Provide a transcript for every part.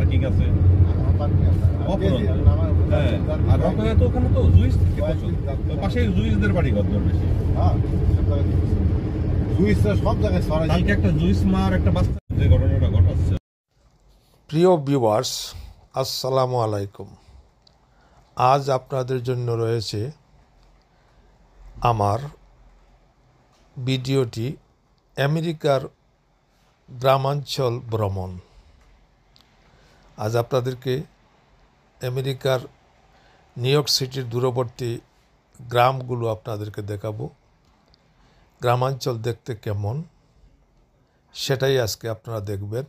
Parking আছে। হ্যাঁ, আর রকমে তো ওখানে তো জুইস থেকে প্রচুর, ওই পাশে জুইসদের বাড়ি ঘর বেশি। সব জায়গায় কালকে একটা জুইস মার একটা বাচ্চা যে ঘটনাটা ঘটাচ্ছে। প্রিয় ভিউয়ার্স, আসসালামু আলাইকুম। আজ আপনাদের জন্য রয়েছে আমার ভিডিওটি আমেরিকার গ্রামাঞ্চল ভ্রমণ। আজ আপনাদেরকে আমেরিকার নিউ ইয়র্ক সিটির দূরবর্তী গ্রামগুলো আপনাদেরকে দেখাবো। গ্রামাঞ্চল দেখতে কেমন সেটাই আজকে আপনারা দেখবেন।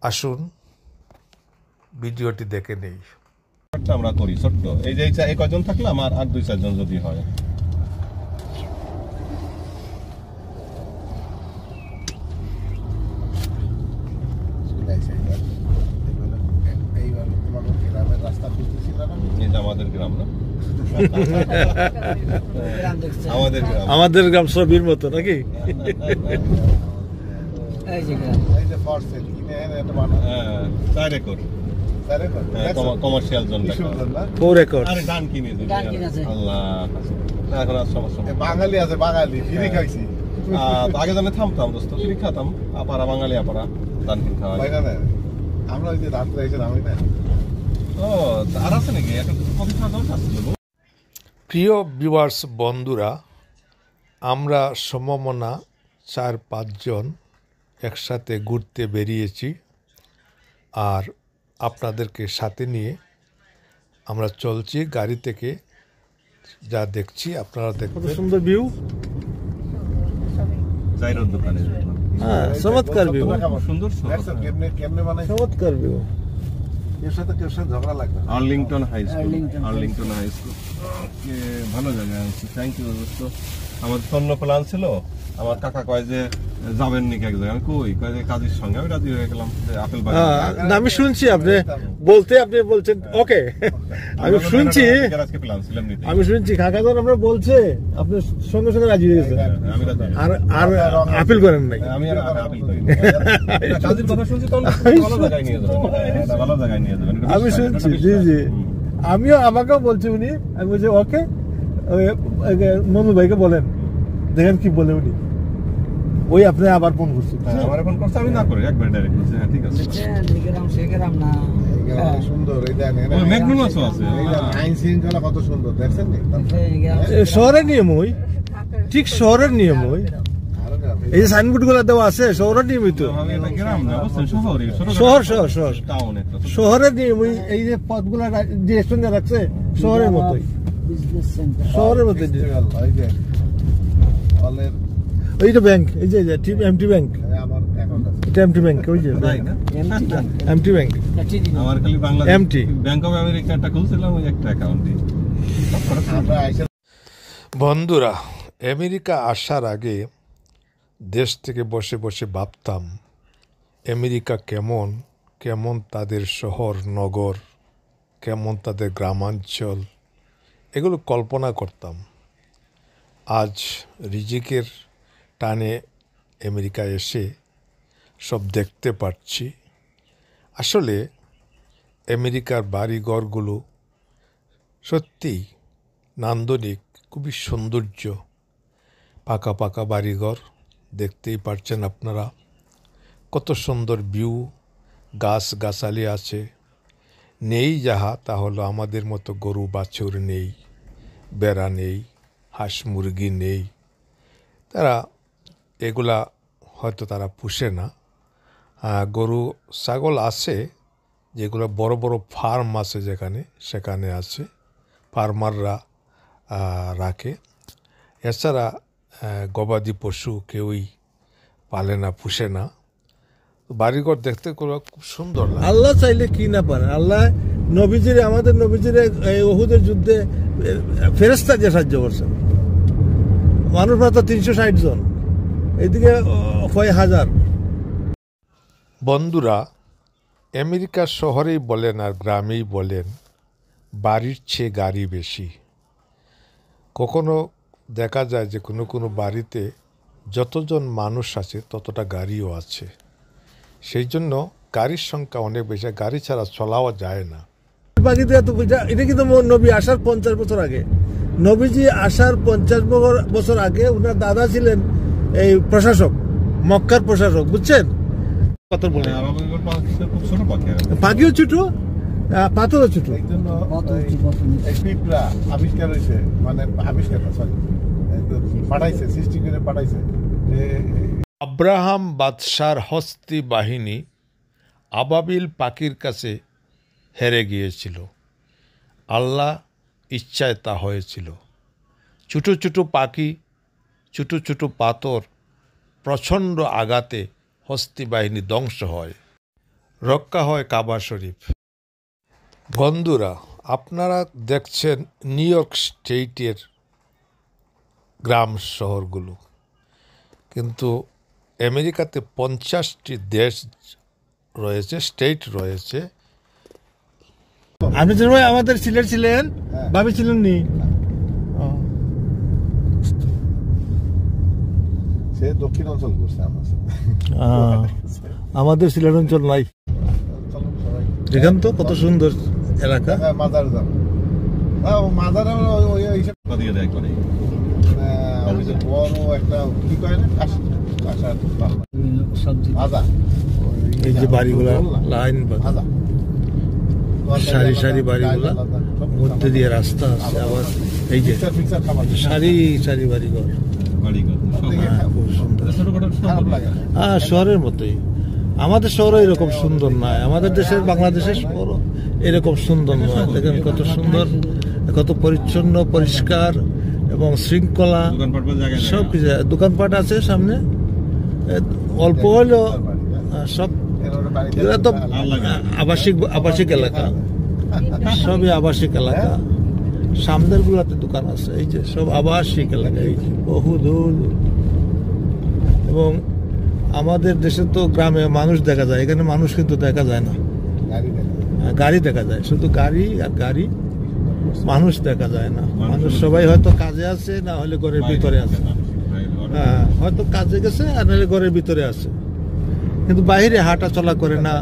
আসুন ভিডিওটি দেখে নেই। আমরা করি ছোট্ট, এই যে এই কয়জন থাকলে আমার আর 2-4 জন যদি হয়। আমাদের গ্রাম না, আমাদের গ্রাম ছবির মতো নাকি? Commercial zone 4 acre. আরে ধান কিনে আল্লাহ, এখন আর সমস্যা বাঙালি আছে, বাঙালি ফ্রি খাইছি। আগে জানে থামতাম দোস্ত, ফ্রি খাতাম। আপারা বাঙালি আপারা ধান কিনে খাওয়া। আমরা ওই যে রাত্রে এসে নামি না। ও আর আছে নাকি? একটা কথা দরকার ছিল। প্রিয় ভিউয়ার্স বন্ধুরা, আমরা সমমনা 4-5 জন একসাথে ঘুরতে বেরিয়েছি, আর আপনাদেরকে সাথে নিয়ে আমরা চলছি গাড়ি থেকে। যা দেখছি আপনারা দেখবেন। সুন্দর ভিউ, চাইরোর দোকানে। হ্যাঁ, চমৎকার ভিউ, সুন্দর কেমনে মানে চমৎকার ভিউ। এর সাথে কেউ সাথে ঝগড়া লাগবে। Arlington high school, Arlington high school ভালো জায়গা আছে। থ্যাংক ইউ দোস্ত। আমার তন্ন প্ল্যান ছিল, আমার কাকা কয় যে যাবেন নাকি এক জায়গায়। আমি কই কয় যে কাজের সঙ্গে। আমি রাজি হয়ে গেলাম যে আপেল বাগান। আমি শুনছি আপনি বলছেন ওকে। আমি শুনছি আজকে প্ল্যান ছিলাম নিতে। আমি শুনছি কাকা যখন আমরা বলছে আপনি সঙ্গে সঙ্গে রাজি হয়ে গেছেন। আমি রাজি। আর আপিল করেন নাই? আমি আর আপিল করি না। কাজের কথা শুনছি তো ভালো জায়গায় নিয়ে যাবেন, ভালো জায়গায় নিয়ে যাবেন। আমি শুনছি, জি জি। আমাকেও বলছি উনি। আমি বলছি ওকে, মনু ভাইকে বলেন, দেখেন কি বলে উনি। ওই আপনি আবার ফোন করছেন? আমার ফোন করছে, আমি না করে একবার ডাইরেক্ট বলছি হ্যাঁ ঠিক আছে। না সুন্দর, এই দেখেন ম্যাগনোলাসও আছে। আইন শৃঙ্খলা কত সুন্দর দেখছেন। শহরের নিয়ম ওই, ঠিক শহরের নিয়ম ওই। এই যে সাইনবোর্ড গুলো দেওয়া আছে শহরের নিয়মিত। শহরের নিয়ম ওই। এই যে পথগুলা যে সঙ্গে রাখছে শহরের মতোই, শহরের মতো। ওই যে ব্যাংক, এই যে এমটি ব্যাংক, এটা এমটি ব্যাংক। ওই যে এমটি ব্যাংক, আমার খালি Bangladesh MT bank of America একটা খুলছিলাম, ওই একটা অ্যাকাউন্টে। বন্ধুরা, আমেরিকা আসার আগে দেশ থেকে বসে বসে ভাবতাম আমেরিকা কেমন কেমন তাদের শহর নগর, কেমন তাদের গ্রামাঞ্চল, এগুলো কল্পনা করতাম। আজ রিজিকের টানে আমেরিকায় এসে সব দেখতে পাচ্ছি। আসলে আমেরিকার বাড়িঘরগুলো সত্যিই নান্দনিক, খুবই সৌন্দর্য। পাকা পাকা বাড়িঘর দেখতেই পারছেন আপনারা, কত সুন্দর ভিউ, গাছগাছালি আছে। নেই যাহা তা হলো আমাদের মতো গরু বাছুর নেই, বেড়া নেই, হাঁস মুরগি নেই। তারা এগুলা হয়তো তারা পুষে না। গরু ছাগল আছে, যেগুলো বড় বড় ফার্ম আছে যেখানে, সেখানে আছে, ফার্মাররা রাখে। এছাড়া গবাদি পশু কেউই পালে না, পুষে না। বাড়িঘর দেখতে খুব সুন্দর লাগে। আল্লাহ চাইলে কি না পারে। আল্লাহ নবীজিরে, আমাদের নবীজিরে উহুদের যুদ্ধে ফেরেশতা দিয়ে সাহায্য করছেন। মানুষ মাত্র 360 জন, এইদিকে কয় হাজার। বন্ধুরা, আমেরিকার শহরেই বলেন আর গ্রামেই বলেন, বাড়ির চেয়ে গাড়ি বেশি। কখনো দেখা যায় যে কোনো কোনো বাড়িতে যতজন মানুষ আছে ততটা গাড়িও আছে। সেই জন্য গাড়ির সংখ্যা অনেক বেশি, গাড়ি ছাড়া চলাও যায় না। পাখিতে এত এটা কিন্তু নবী আসার 50 বছর আগে, নবীজি আসার 50 বছর আগে ওনার দাদা ছিলেন এই প্রশাসক, মক্কার প্রশাসক, বুঝছেন? কত বলে আরবের পাখি খুব ছোট পাখি। পাখিও ছোট, পাথরও ছোট। এই জন্য এই পিঁপড়া আবিষ্কার হয়েছে, মানে আবিষ্কার সরি পাঠাইছে, সৃষ্টি করে পাঠাইছে। আব্রাহাম বাদশার হস্তি বাহিনী আবাবিল পাখির কাছে হেরে গিয়েছিল। আল্লাহ ইচ্ছায় তা হয়েছিল। ছোটো ছোটো পাখি, ছোটো ছোটো পাথর প্রচণ্ড আঘাতে হস্তি বাহিনী ধ্বংস হয়, রক্ষা হয় কাবা শরীফ। বন্ধুরা, আপনারা দেখছেন নিউ ইয়র্ক স্টেটের গ্রাম শহরগুলো, কিন্তু আমেরিকাতে 50টি দেশ রয়েছে, স্টেট রয়েছে। আপনি ভাই আমাদের সিলেট ছিলেন, ভাবি ছিলেন নি? সে দক্ষিণ অঞ্চল করছে আমার সাথে। আমাদের সিলেট অঞ্চল নাই। চলো সবাই দেখেন তো কত সুন্দর এলাকা। মাজারে যাবো। মাজারে দিয়ে দেয় করে বড় একটা কি কয় না, কাঁসার ভাজা, এই যে বাড়িগুলা লাইন ভাজা সারি সারি বাড়িগুলা, মধ্যে দিয়ে রাস্তা আছে, আবার এই যে মিক্সার খাবার সারি সারি বাড়িঘর, বাড়িঘর খুব সুন্দর। খারাপ লাগে না। শহরের মতোই। আমাদের শহর এরকম সুন্দর নয়, আমাদের দেশের বাংলাদেশের শহর এরকম সুন্দর নয়। দেখেন কত সুন্দর, কত পরিচ্ছন্ন, পরিষ্কার এবং শৃঙ্খলা। সব কিছু দোকানপাট আছে সামনে, অল্প হলেও সব। এগুলো তো আবাসিক এলাকা, সবই আবাসিক এলাকা। সামনের গুলাতে দোকান আছে, এই যে সব আবাসিক এলাকা, এই যে বহু দূর। এবং আমাদের দেশে তো গ্রামে মানুষ দেখা যায়, এখানে মানুষ কিন্তু দেখা যায় না, গাড়ি দেখা যায়, শুধু গাড়ি আর গাড়ি, মানুষ দেখা যায় না। মানুষ সবাই হয়তো কাজে আছে, না হলে ঘরের ভিতরে আছে। হ্যাঁ, হয়তো কাজে গেছে আর নাহলে ঘরের ভিতরে আছে, কিন্তু বাইরে হাঁটা চলা করে না।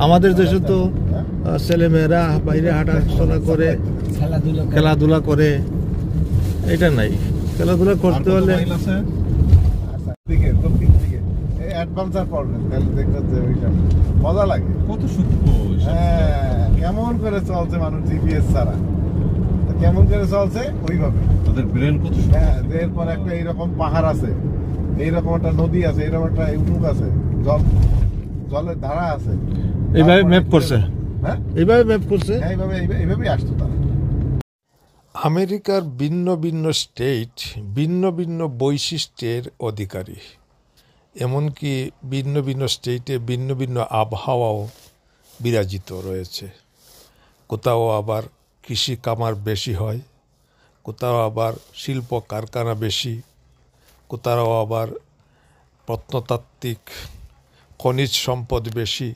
আমাদের দেশে তো ছেলেমেয়েরা বাইরে হাঁটা চলা করে, খেলাধুলা করে, এটা নাই। খেলাধুলা করতে হলে মজা লাগে, কত সূক্ষ্ম। হ্যাঁ, কেমন করে চলছে মানুষ জিপিএস ছাড়া, কেমন করে চলছে ওইভাবে। তাদের ব্রেন কত হ্যাঁ, এরপর একটা এইরকম পাহাড় আছে, এইরকম একটা নদী আছে, এইরকম একটা উঠুক আছে, জলের ধারা আছে, এইভাবে ম্যাপ করছে। হ্যাঁ, এইভাবে ম্যাপ করছে, এইভাবেই আসতো তারা। আমেরিকার ভিন্ন ভিন্ন স্টেট ভিন্ন ভিন্ন বৈশিষ্ট্যের অধিকারী। এমনকি ভিন্ন ভিন্ন স্টেটে ভিন্ন ভিন্ন আবহাওয়াও বিরাজিত রয়েছে। কোথাও আবার কৃষি কামার বেশি হয়, কোথাও আবার শিল্প কারখানা বেশি, কোথাও আবার প্রত্নতাত্ত্বিক খনিজ সম্পদ বেশি।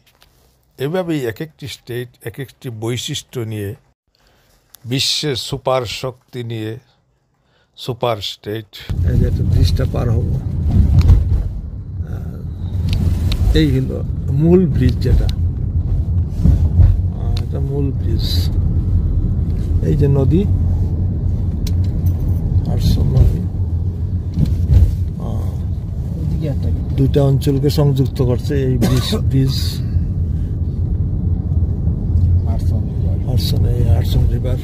এভাবেই এক একটি স্টেট এক একটি বৈশিষ্ট্য নিয়ে, বিশ্বের সুপার শক্তি নিয়ে সুপার স্টেট। এই যে একটা ব্রিজটা পার হব, এই হলো মূল ব্রিজ, যেটা এটা মূল ব্রিজ। এই যে নদী, হাডসন নদী, দুইটা অঞ্চলকে সংযুক্ত করছে এই ব্রিজ। Hudson river.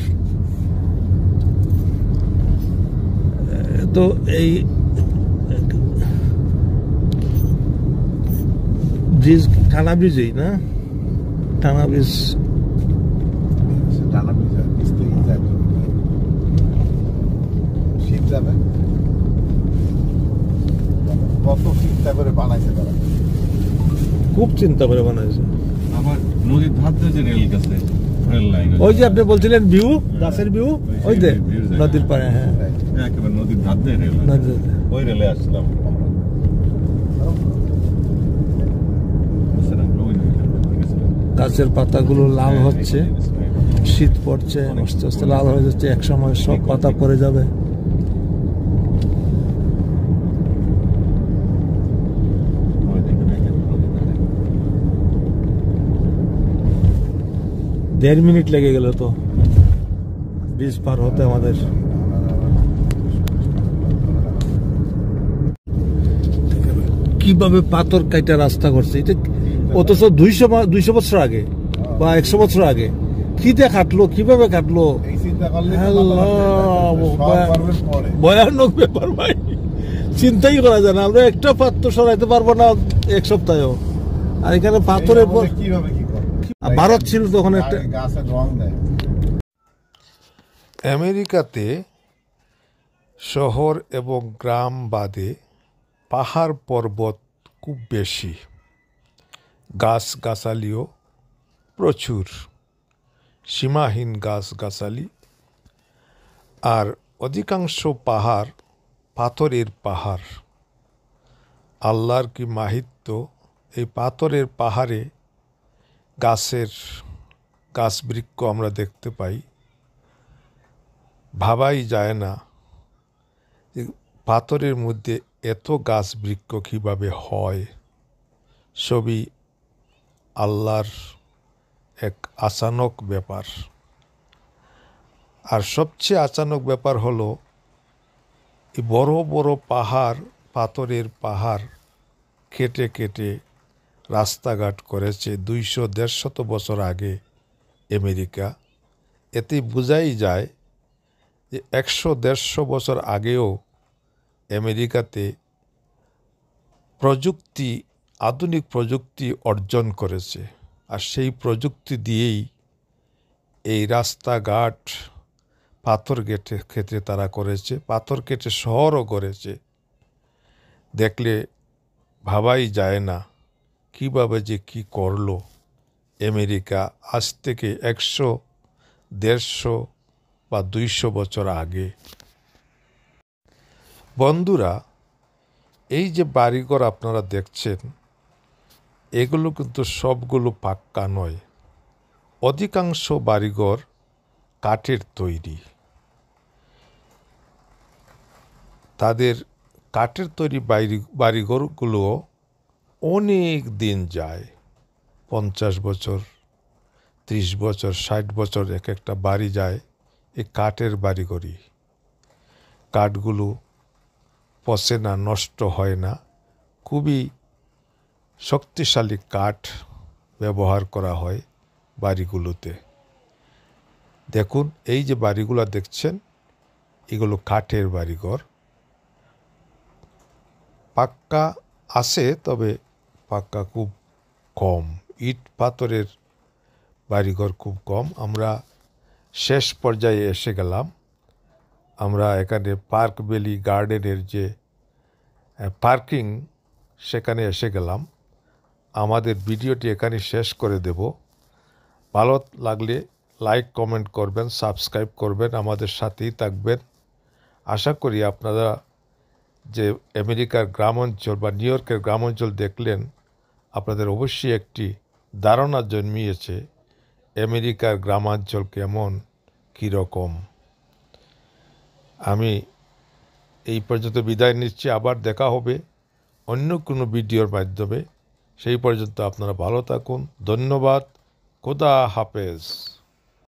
তো এই ব্রিজ টানা ব্রিজই না, টানা ব্রিজ। শীত যাবে, কত চিন্তা করে বানাইছে তারা, খুব চিন্তা করে বানাইছে। আবার নদীর ধার দিয়ে যে রেল গেছে, রেল লাইন, ওই যে আপনি বলছিলেন ভিউ, গাছের ভিউ, ওই যে নদীর পাড়ে। হ্যাঁ, একেবারে নদীর ধার দিয়ে রেল, ওই রেলে আসছিলাম। গাছের পাতাগুলো লাল হচ্ছে, শীত পড়ছে, আস্তে আস্তে লাল হয়ে যাচ্ছে, এক সময় সব পাতা পড়ে যাবে। 1.5 মিনিট লেগে গেল তো ব্রিজ পার হতে আমাদের। কিভাবে পাথর কাইটা রাস্তা করছে এটা, অথচ 200 বছর আগে বা 100 বছর আগে কি দিয়ে কাটলো, কিভাবে কাটলো, এই চিন্তা করলে ভয়ানক ব্যাপার ভাই, চিন্তাই করা যায় না। আমরা একটা পাথর সরাইতে পারবো না 1 সপ্তাহেও, আর এখানে পাথরের পর কিভাবে কি করবে? ভারত ছিল তখন একটা গাছের রং দেয়। আমেরিকাতে শহর এবং গ্রাম বাদে পাহাড় পর্বত খুব বেশি, গাছগাছালিও প্রচুর, সীমাহীন গাছগাছালি, আর অধিকাংশ পাহাড় পাথরের পাহাড়। আল্লাহর কি মাহিত্য, এই পাথরের পাহাড়ে গাছবৃক্ষ আমরা দেখতে পাই। ভাবাই যায় না যে পাথরের মধ্যে এত গাছবৃক্ষ কীভাবে হয়। সবই আল্লাহর এক আচানক ব্যাপার। আর সবচেয়ে আচানক ব্যাপার হলো এই বড় বড় পাহাড়, পাথরের পাহাড় কেটে কেটে রাস্তাঘাট করেছে 200-150 বছর আগে আমেরিকা। এতে বোঝাই যায় যে 100-150 বছর আগেও আমেরিকাতে আধুনিক প্রযুক্তি অর্জন করেছে, আর সেই প্রযুক্তি দিয়েই এই রাস্তাঘাট পাথর কেটে তারা করেছে, পাথর কেটে শহরও করেছে। দেখলে ভাবাই যায় না কিভাবে যে কি করলো আমেরিকা আজ থেকে 100, 150 বা 200 বছর আগে। বন্ধুরা, এই যে বাড়িঘর আপনারা দেখছেন, এগুলো কিন্তু সবগুলো পাক্কা নয়। অধিকাংশ বাড়িঘর কাঠের তৈরি। তাদের কাঠের তৈরি বাড়িঘরগুলো অনেক দিন যায়, 50 বছর, 30 বছর, 60 বছর এক একটা বাড়ি যায় এই কাঠের বাড়িঘরই। কাঠগুলো পচে না, নষ্ট হয় না, খুবই শক্তিশালী কাঠ ব্যবহার করা হয় বাড়িগুলোতে। দেখুন, এই যে বাড়িগুলো দেখছেন, এগুলো কাঠের বাড়িঘর। পাক্কা আছে, তবে পাক্কা খুব কম, ইট পাথরের বাড়িঘর খুব কম। আমরা শেষ পর্যায়ে এসে গেলাম। আমরা এখানে পার্ক ভ্যালি গার্ডেনের যে পার্কিং, সেখানে এসে গেলাম। আমাদের ভিডিওটি এখানে শেষ করে দেব। ভালো লাগলে লাইক, কমেন্ট করবেন, সাবস্ক্রাইব করবেন, আমাদের সাথেই থাকবেন। আশা করি আপনারা যে আমেরিকার গ্রামাঞ্চল বা নিউ ইয়র্কের গ্রামাঞ্চল দেখলেন, আপনাদের অবশ্যই একটি ধারণা জন্মিয়েছে আমেরিকার গ্রামাঞ্চল কেমন, কীরকম। আমি এই পর্যন্ত বিদায় নিচ্ছি। আবার দেখা হবে অন্য কোনো ভিডিওর মাধ্যমে। সেই পর্যন্ত আপনারা ভালো থাকুন। ধন্যবাদ। খোদা হাফেজ।